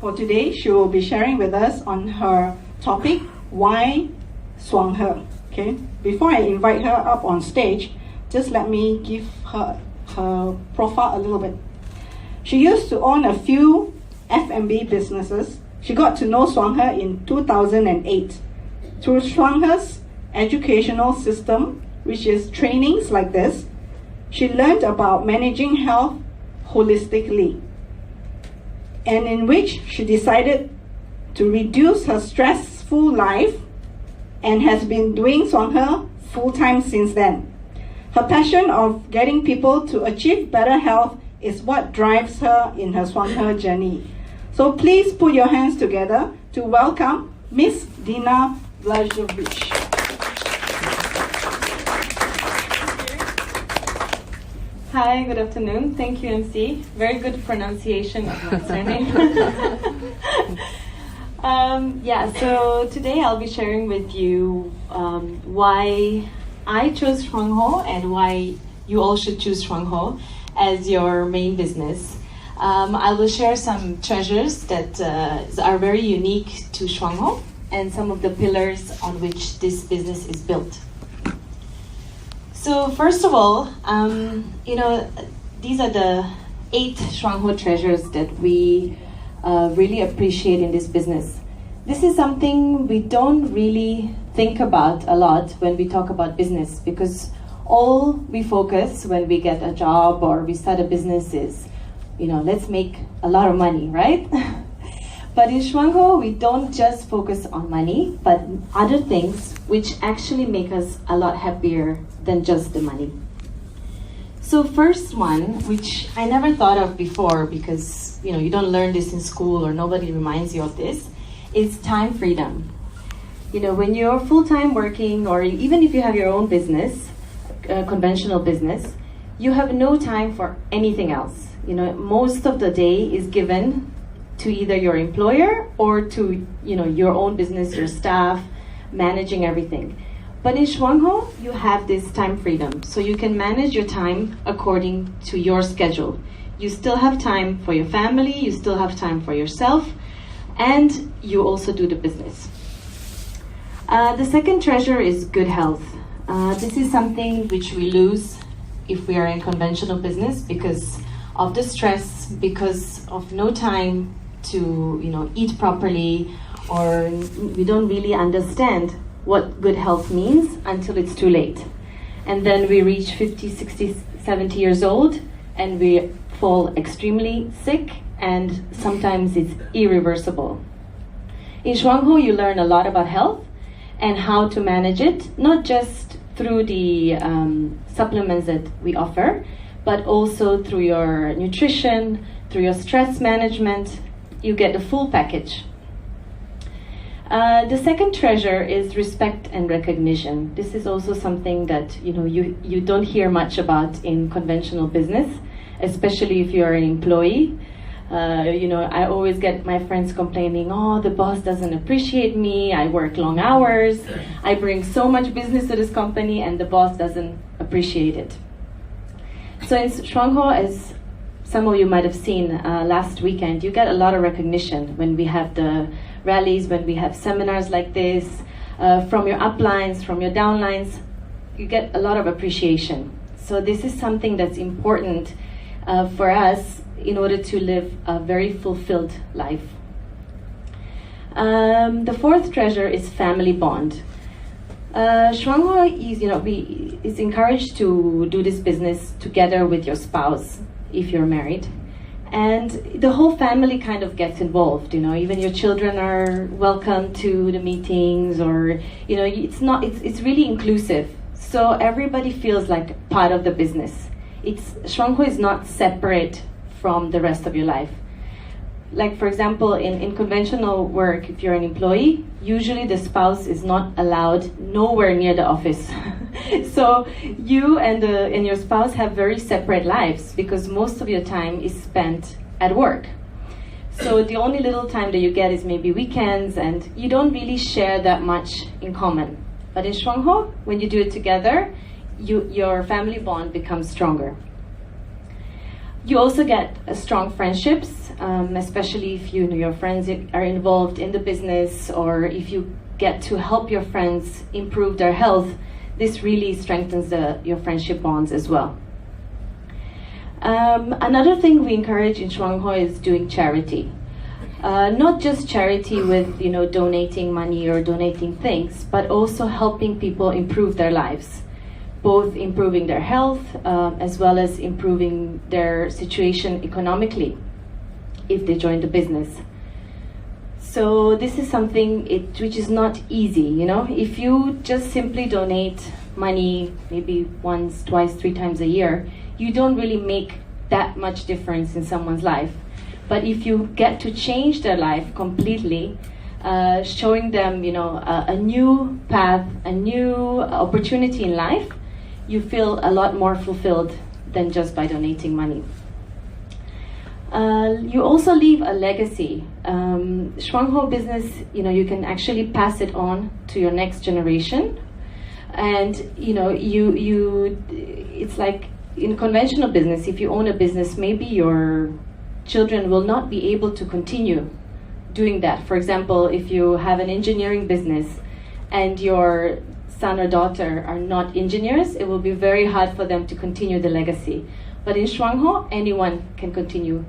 For today, she will be sharing with us on her topic, why Shuang Hor. Okay. Before I invite her up on stage, just let me give her profile a little bit. She used to own a few F&B businesses. She got to know Shuang Hor in 2008 through Shuang Hor's educational system, which is trainings like this. She learned about managing health holistically, and in which she decided to reduce her stressful life and has been doing Shuang Hor full-time since then. Her passion of getting people to achieve better health is what drives her in her Shuang Hor journey. So please put your hands together to welcome Miss Dina Blažević. Hi, good afternoon. Thank you, MC. Very good pronunciation of my surname. So today I'll be sharing with you why I chose Shuang Hor and why you all should choose Shuang Hor as your main business. I will share some treasures that are very unique to Shuang Hor and some of the pillars on which this business is built. So first of all, these are the 8 Shuang Hor treasures that we really appreciate in this business. This is something we don't really think about a lot when we talk about business, because all we focus when we get a job or we start a business is, let's make a lot of money, right? But in Shuang Hor, we don't just focus on money, but other things which actually make us a lot happier than just the money. So first one, which I never thought of before because you don't learn this in school or nobody reminds you of this, is time freedom. When you're full-time working, or even if you have your own business, conventional business, you have no time for anything else. Most of the day is given to either your employer or to your own business, your staff, managing everything. But in Shuang Hor, you have this time freedom, so you can manage your time according to your schedule. You still have time for your family, you still have time for yourself, and you also do the business. The second treasure is good health. This is something which we lose if we are in conventional business because of the stress, because of no time to eat properly, or we don't really understand what good health means until it's too late. And then we reach 50, 60, 70 years old and we fall extremely sick, and sometimes it's irreversible. In Shuang Hor, you learn a lot about health and how to manage it, not just through the supplements that we offer, but also through your nutrition, through your stress management. You get the full package. The second treasure is respect and recognition. This is also something that you don't hear much about in conventional business, especially if you're an employee. I always get my friends complaining, the boss doesn't appreciate me, I work long hours, I bring so much business to this company, and the boss doesn't appreciate it. So in Shuang Hor, as some of you might have seen last weekend, you get a lot of recognition when we have the rallies, when we have seminars like this, from your uplines, from your downlines, you get a lot of appreciation. So this is something that's important for us in order to live a very fulfilled life. The fourth treasure is family bond. Shuang Hor is encouraged to do this business together with your spouse if you're married, and the whole family kind of gets involved. Even your children are welcome to the meetings, or it's really inclusive. So everybody feels like part of the business. Shuang Hor is not separate from the rest of your life. Like, for example, in conventional work, if you're an employee, usually the spouse is not allowed nowhere near the office. So you and your spouse have very separate lives because most of your time is spent at work. So the only little time that you get is maybe weekends, and you don't really share that much in common. But in Shuang Hor, when you do it together, your family bond becomes stronger. You also get strong friendships especially if your friends are involved in the business, or if you get to help your friends improve their health, this really strengthens your friendship bonds as well. Another thing we encourage in Shuang Hor is doing charity. Not just charity with donating money or donating things, but also helping people improve their lives, both improving their health as well as improving their situation economically if they join the business. So this is something which is not easy. If you just simply donate money maybe once, twice, 3 times a year, you don't really make that much difference in someone's life. But if you get to change their life completely, showing them a new path, a new opportunity in life, you feel a lot more fulfilled than just by donating money. You also leave a legacy. Shuang Hor business, you can actually pass it on to your next generation, and it's like in conventional business. If you own a business, maybe your children will not be able to continue doing that. For example, if you have an engineering business and your son or daughter are not engineers, it will be very hard for them to continue the legacy. But in Shuang Hor, anyone can continue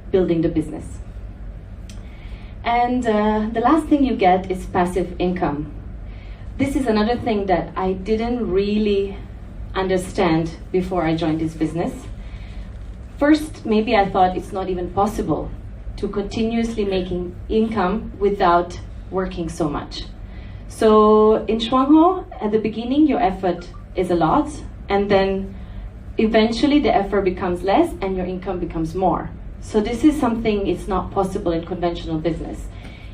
building the business. And the last thing you get is passive income. This is another thing that I didn't really understand before I joined this business. First, maybe I thought it's not even possible to continuously making income without working so much. So in Shuang Hor, at the beginning, your effort is a lot, and then eventually the effort becomes less and your income becomes more. So this is something it's not possible in conventional business.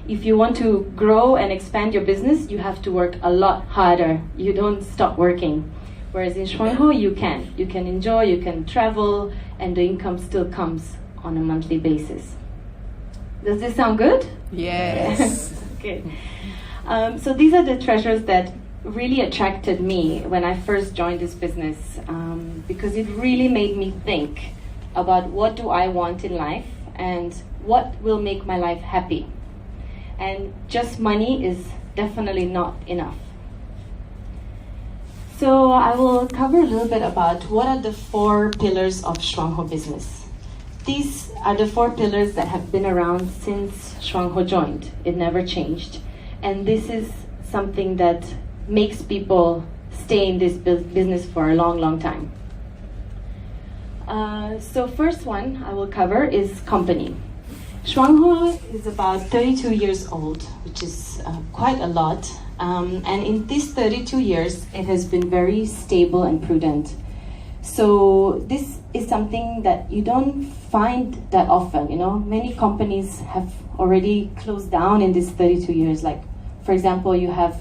If you want to grow and expand your business, you have to work a lot harder. You don't stop working. Whereas in Shuang Hor, you can enjoy, you can travel, and the income still comes on a monthly basis. Does this sound good? Yes. Okay. So these are the treasures that really attracted me when I first joined this business, because it really made me think about what do I want in life and what will make my life happy. And just money is definitely not enough. So I will cover a little bit about what are the 4 pillars of Shuang Hor business. These are the 4 pillars that have been around since Shuang Hor joined. It never changed. And this is something that makes people stay in this business for a long, long time. So first one I will cover is company. Shuang Hor is about 32 years old, which is quite a lot. And in these 32 years, it has been very stable and prudent. So this is something that you don't find that often. Many companies have already closed down in these 32 years. Like, for example, you have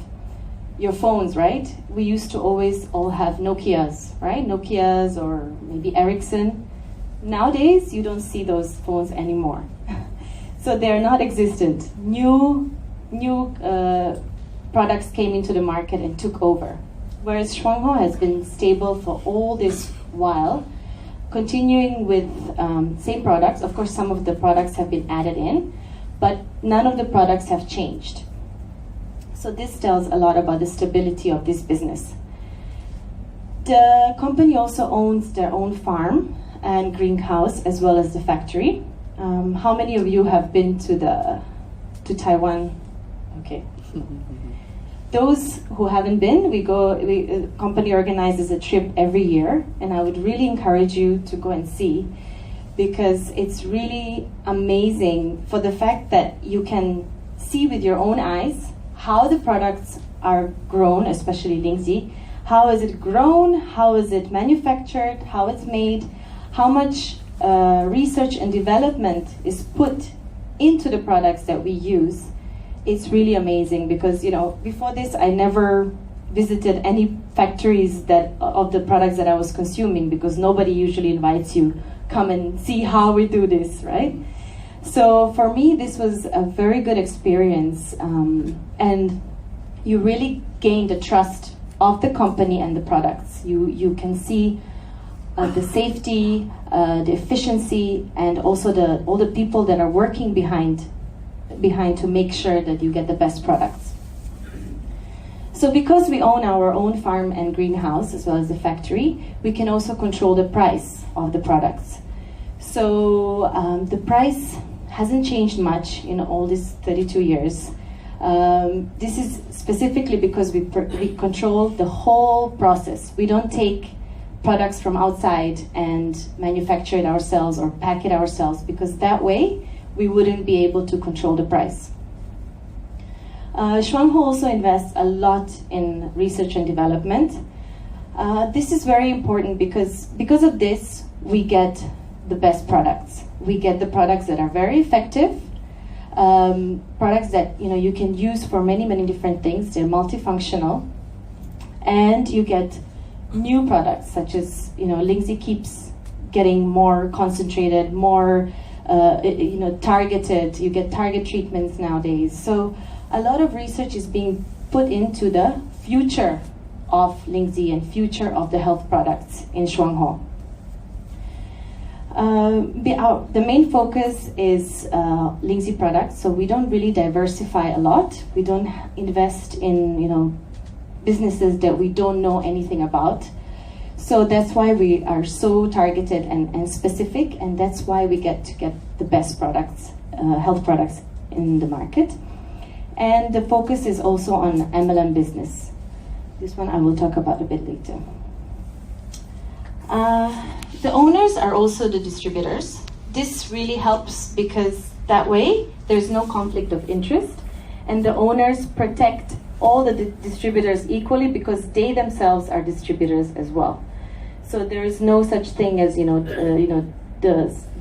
your phones, right? We used to always all have Nokias, right? Nokias or maybe Ericsson. Nowadays, you don't see those phones anymore. So they're not existent. New products came into the market and took over. Whereas Shuang Hor has been stable for all this while, continuing with same products. Of course, some of the products have been added in, but none of the products have changed. So this tells a lot about the stability of this business. The company also owns their own farm and greenhouse as well as the factory. How many of you have been to Taiwan? Okay. Those who haven't been, the company organizes a trip every year, and I would really encourage you to go and see, because it's really amazing for the fact that you can see with your own eyes how the products are grown, especially Lingzhi. How is it grown? How is it manufactured? How it's made? How much research and development is put into the products that we use? It's really amazing, because before this I never visited any factories of the products that I was consuming, because nobody usually invites you come and see how we do this, right? So for me this was a very good experience, and you really gain the trust of the company and the products. You can see the safety, the efficiency, and also all the people that are working behind to make sure that you get the best products. So because we own our own farm and greenhouse as well as the factory, we can also control the price of the products. So the price hasn't changed much in all these 32 years. This is specifically because we control the whole process. We don't take products from outside and manufacture it ourselves or pack it ourselves, because that way we wouldn't be able to control the price. Shuang Hor also invests a lot in research and development. This is very important because of this we get the best products. We get the products that are very effective, products that you can use for many different things. They're multifunctional, and you get new products such as Lingzhi keeps getting more concentrated, more targeted. You get target treatments nowadays. So a lot of research is being put into the future of Lingzhi and future of the health products in Shuang Hor. The main focus is Lingzhi products, so we don't really diversify a lot. We don't invest in businesses that we don't know anything about. So that's why we are so targeted and specific, and that's why we get the best products, health products in the market. And the focus is also on MLM business. This one I will talk about a bit later. The owners are also the distributors. This really helps because that way there's no conflict of interest, and the owners protect all the distributors equally because they themselves are distributors as well. So there is no such thing as the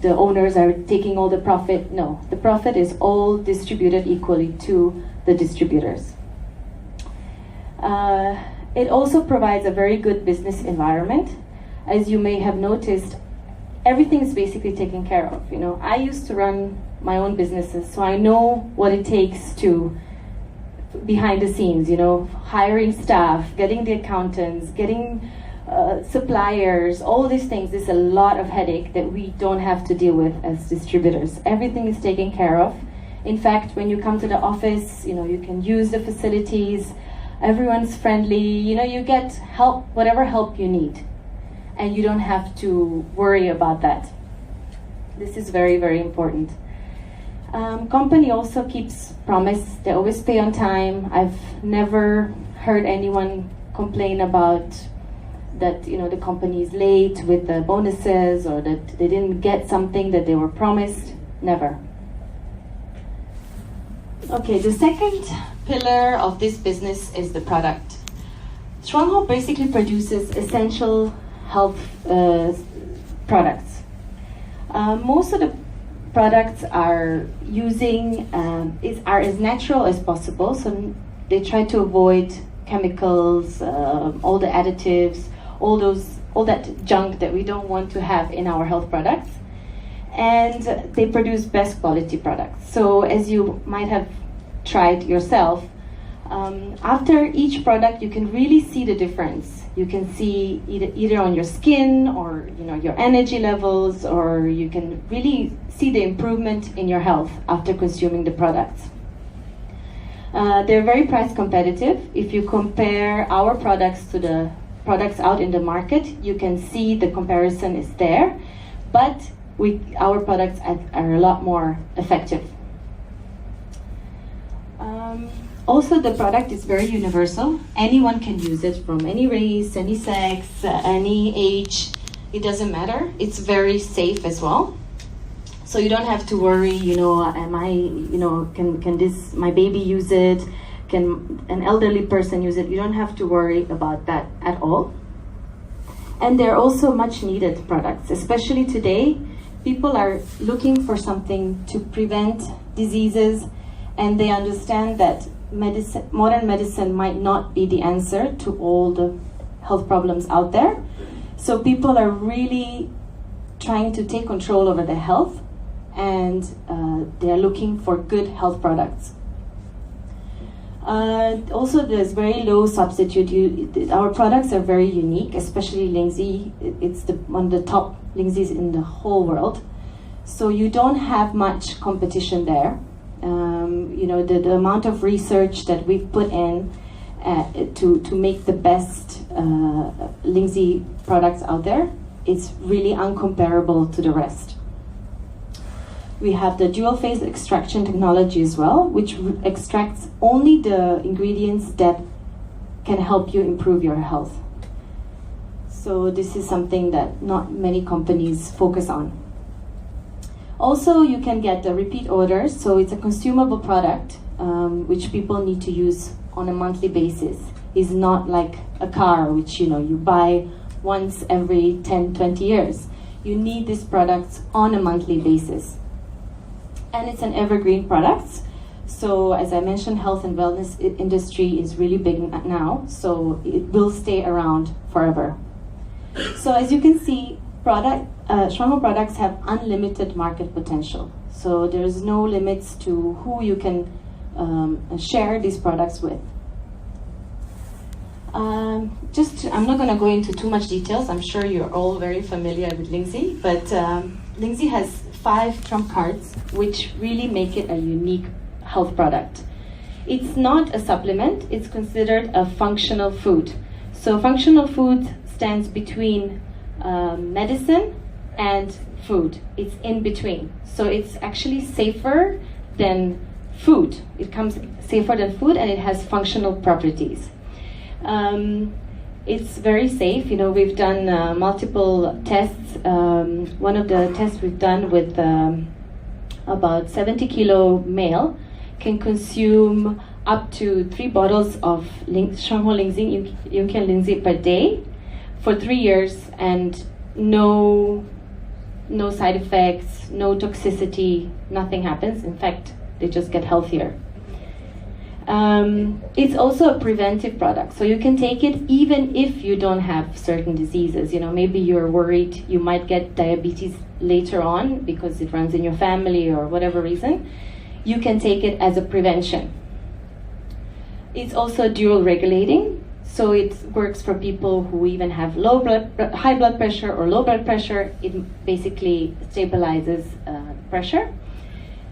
owners are taking all the profit. No, the profit is all distributed equally to the distributors. It also provides a very good business environment. As you may have noticed, everything is basically taken care of. I used to run my own businesses, so I know what it takes to behind the scenes, hiring staff, getting the accountants, getting suppliers, all these things. There's a lot of headache that we don't have to deal with as distributors. Everything is taken care of. In fact, when you come to the office, you can use the facilities. Everyone's friendly. You get help, whatever help you need, and you don't have to worry about that. This is very, very important. Company also keeps promise. They always pay on time. I've never heard anyone complain about that the company is late with the bonuses or that they didn't get something that they were promised. Never. Okay, the second pillar of this business is the product. Shuang Hor basically produces essential health products. Most of the products are as natural as possible, so they try to avoid chemicals, all the additives, all that junk that we don't want to have in our health products, and they produce best quality products. So as you might have tried yourself, after each product you can really see the difference. You can see either on your skin or your energy levels, or you can really see the improvement in your health after consuming the products. They're very price competitive. If you compare our products to the products out in the market, you can see the comparison is there, but our products are a lot more effective. Also, the product is very universal. Anyone can use it, from any race, any sex, any age. It doesn't matter. It's very safe as well. So you don't have to worry, can my baby use it? Can an elderly person use it? You don't have to worry about that at all. And they're also much needed products, especially today. People are looking for something to prevent diseases, and they understand that modern medicine might not be the answer to all the health problems out there. So people are really trying to take control over their health, and they are looking for good health products. Also, there's very low substitute. Our products are very unique, especially Lingzhi. It's one of the top Lingzhis in the whole world. So you don't have much competition there. The amount of research that we've put in to make the best Lingzhi products out there, it's really uncomparable to the rest. We have the dual phase extraction technology as well, which extracts only the ingredients that can help you improve your health. So this is something that not many companies focus on. Also, you can get the repeat orders, so it's a consumable product which people need to use on a monthly basis. It's not like a car, which you buy once every 10, 20 years. You need these products on a monthly basis. And it's an evergreen product. So as I mentioned, health and wellness industry is really big now, so it will stay around forever. So as you can see, Shuang Hor products have unlimited market potential. So there's no limits to who you can share these products with. I'm not going to go into too much details. I'm sure you're all very familiar with Lingzhi, but Lingzhi has 5 trump cards which really make it a unique health product. It's not a supplement, it's considered a functional food. So functional food stands between medicine and food. It's in between. So it's actually safer than food. It comes safer than food and it has functional properties. It's very safe. We've done multiple tests. One of the tests we've done with about 70 kilo male can consume up to 3 bottles of Shuang Hor Lingzhi, Yunqian Lingzhi per day for 3 years, and no side effects, no toxicity, nothing happens. In fact, they just get healthier. It's also a preventive product, so you can take it even if you don't have certain diseases. Maybe you're worried you might get diabetes later on because it runs in your family or whatever reason. You can take it as a prevention. It's also dual regulating, so it works for people who even have high blood pressure or low blood pressure. It basically stabilizes pressure,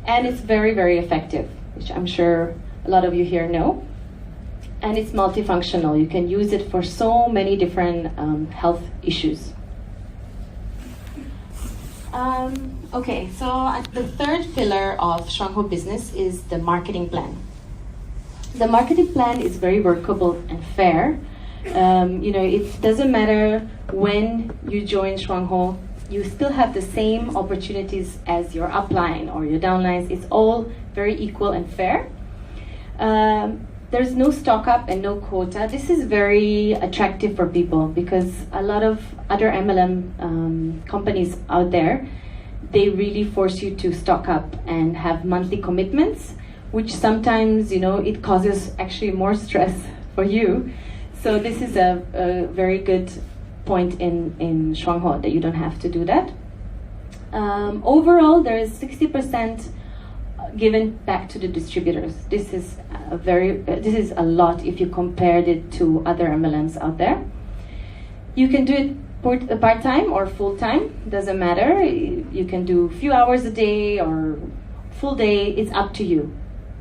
and it's very, very effective, which I'm sure a lot of you here know. And it's multifunctional. You can use it for so many different health issues. Okay, so the third pillar of Shuang Hor business is the marketing plan. The marketing plan is very workable and fair. It doesn't matter when you join Shuang Hor, you still have the same opportunities as your upline or your downlines. It's all very equal and fair. There's no stock up and no quota. This is very attractive for people because a lot of other MLM companies out there, they really force you to stock up and have monthly commitments, which sometimes, it causes actually more stress for you. So this is a very good point in Shuang Hor, that you don't have to do that. Overall, there is 60% given back to the distributors. This is a lot if you compared it to other MLMs out there. You can do it part-time or full-time, doesn't matter. You can do a few hours a day or full day, it's up to you.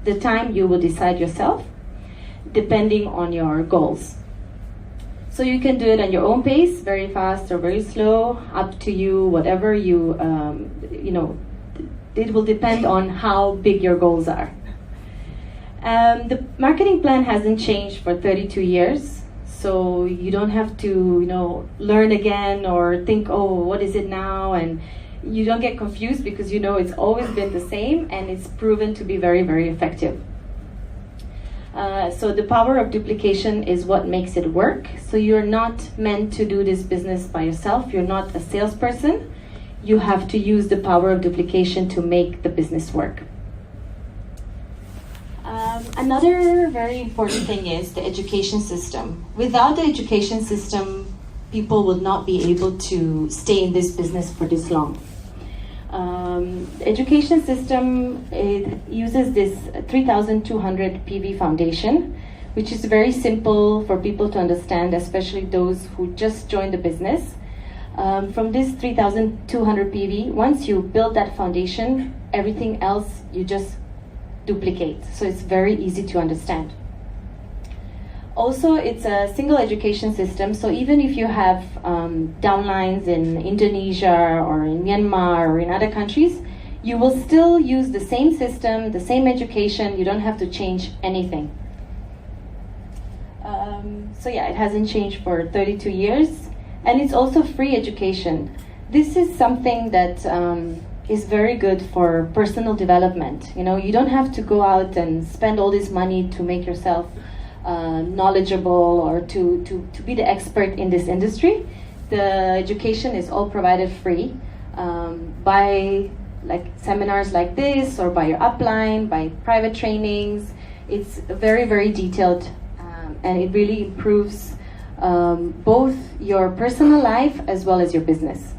The time you will decide yourself, depending on your goals. So you can do it at your own pace, very fast or very slow, up to you, whatever you, it will depend on how big your goals are. The marketing plan hasn't changed for 32 years, so you don't have to, learn again or think, oh, what is it now? And you don't get confused because it's always been the same and it's proven to be very, very effective. So the power of duplication is what makes it work. So you're not meant to do this business by yourself. You're not a salesperson. You have to use the power of duplication to make the business work. Another very important thing is the education system. Without the education system, people will not be able to stay in this business for this long. The education system, it uses this 3200 PV foundation, which is very simple for people to understand, especially those who just joined the business. From this 3200 PV, once you build that foundation, everything else you just duplicate. So it's very easy to understand. Also, it's a single education system, so even if you have downlines in Indonesia or in Myanmar or in other countries, you will still use the same system, the same education. You don't have to change anything. So yeah, it hasn't changed for 32 years, and it's also free education. This is something that is very good for personal development. You know, you don't have to go out and spend all this money to make yourself knowledgeable or to be the expert in this industry. The education is all provided free by like seminars like this, or by your upline, by private trainings. It's very, very detailed, and it really improves both your personal life as well as your business.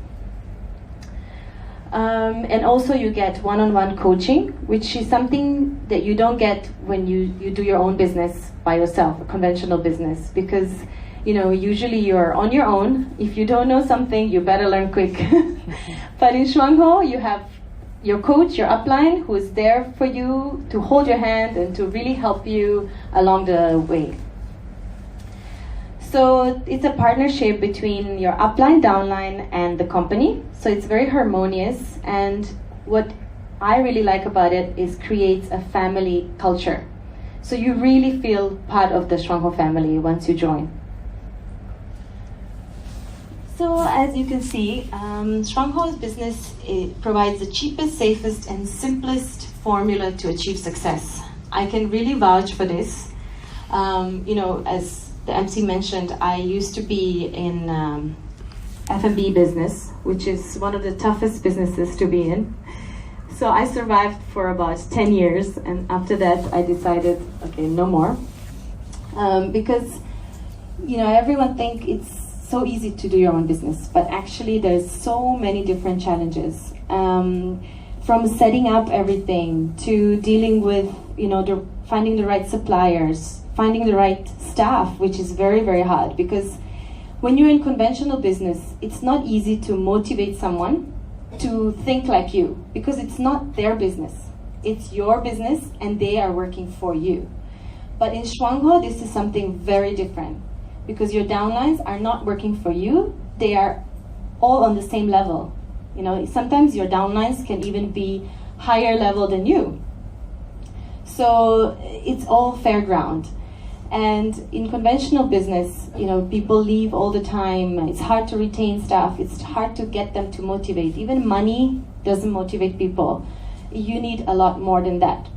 And also you get one-on-one coaching, which is something that you don't get when you do your own business by yourself, a conventional business, because you know, usually you're on your own. If you don't know something, you better learn quick. But in Shuang Hor, you have your coach, your upline, who is there for you to hold your hand and to really help you along the way. So it's a partnership between your upline, downline, and the company. So it's very harmonious, and what I really like about it is creates a family culture. So you really feel part of the Shuang Hor family once you join. So as you can see, Shuang Hor's business, it provides the cheapest, safest, and simplest formula to achieve success. I can really vouch for this. You know, as the MC mentioned, I used to be in F&B business, which is one of the toughest businesses to be in. So I survived for about 10 years, and after that I decided, okay, no more. Because, you know, everyone thinks it's so easy to do your own business, but actually there's so many different challenges. From setting up everything to dealing with, you know, finding the right suppliers, finding the right staff, which is very, very hard, because when you're in conventional business, it's not easy to motivate someone to think like you, because it's not their business. It's your business and they are working for you. But in Shuang Hor, this is something very different, because your downlines are not working for you. They are all on the same level. You know, sometimes your downlines can even be higher level than you. So it's all fair ground. And in conventional business, you know, people leave all the time. It's hard to retain staff. It's hard to get them to motivate. Even money doesn't motivate people. You need a lot more than that.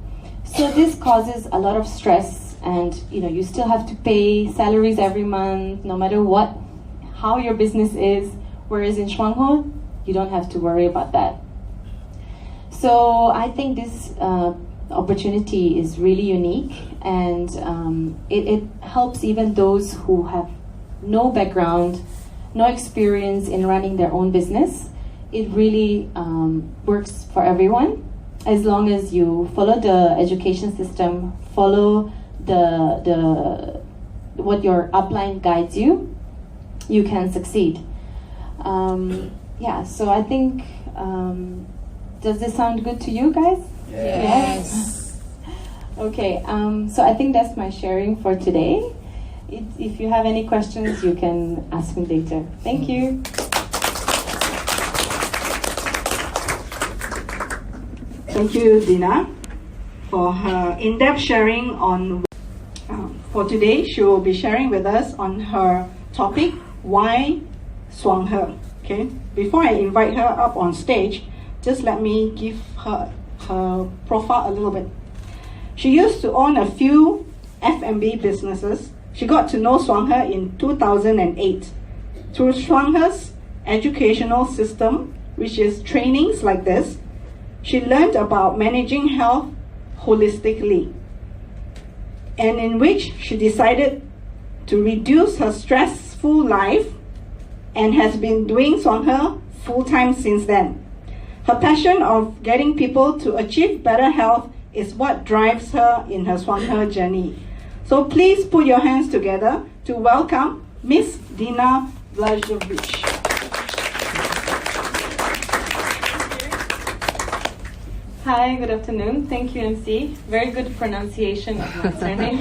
So this causes a lot of stress, and you know, you still have to pay salaries every month, no matter what, how your business is. Whereas in Shuang Hor, you don't have to worry about that. So I think this opportunity is really unique, and it helps even those who have no background, no experience in running their own business. It really works for everyone, as long as you follow the education system, follow the what your upline guides you, you can succeed. Yeah, so I think, does this sound good to you guys? Yes. Okay, so I think that's my sharing for today. If you have any questions, you can ask me later. Thank you. Thank you, Dina, for her in-depth sharing on. For today, she will be sharing with us on her topic, why Shuang Hor. Okay. Before I invite her up on stage, just let me give her profile a little bit. She used to own a few F&B businesses. She got to know Shuang Hor in 2008 through Shuang Hor's educational system, which is trainings like this. She learned about managing health holistically, and in which she decided to reduce her stressful life, and has been doing Shuang Hor full-time since then. Her passion of getting people to achieve better health is what drives her in her Shuang Hor journey. So please put your hands together to welcome Miss Dina Vlahovic. Hi, good afternoon. Thank you, MC. Very good pronunciation of my surname.